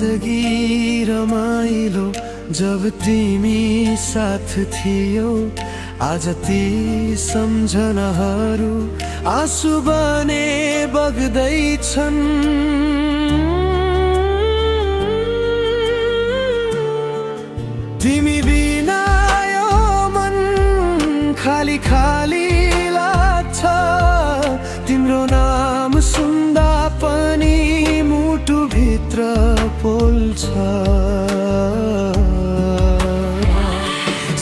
जिन्दगी रमाइलो जब तिमी साथ थियौ। आज ती सम्झनाहरू आँसु बने बग्दैछन्। तिमी बिना यो मन खाली खाली लाग्छ। तिम्रो नाम सुन्दा पनि मुटुभित्र पोल्छ।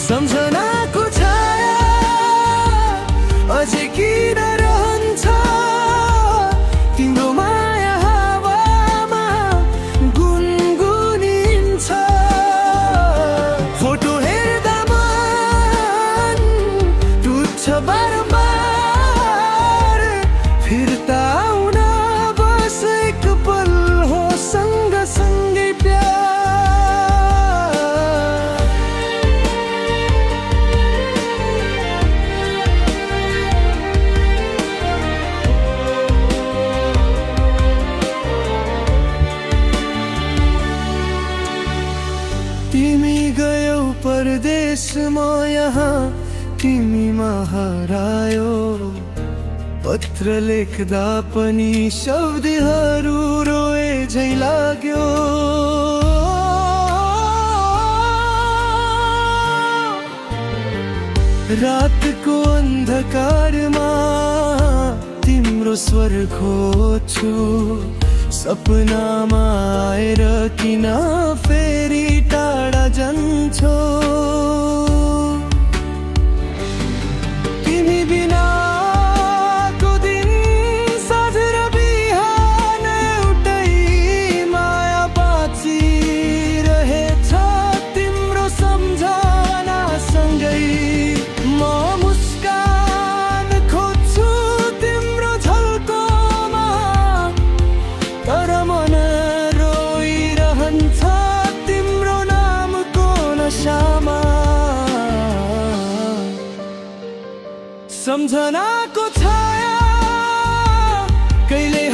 सम्झनाको छाया अझै किन रहन्छ। तिम्रो माया हावामा गुनगुनिन्छ। फोटो हेर्दा मन टुट्छ बारम्बार। फिर्ता आउन बस एक पल हो सँगसँगै प्यार। तिमी गयौ परदेश म यहाँ तिमीमा हरायो। पत्र लेख्दा पनि शब्दहरू रोए झै लाग्यो। रातको अन्धकारमा तिम्रो स्वर खोज्छु। सपनामा आएर किन फेरि टाढा जान्छौ। तिमी बिनाको दिन साँझ र बिहान एउटै माया बाँचिरहेछ। तिम्रो सम्झनासँगै म मुस्कान खोज्छु तिम्रो झल्कोमा। तर मन रोइरहन्छ तिम्रो नामको नशामा। सम्झनाको छाया कहिले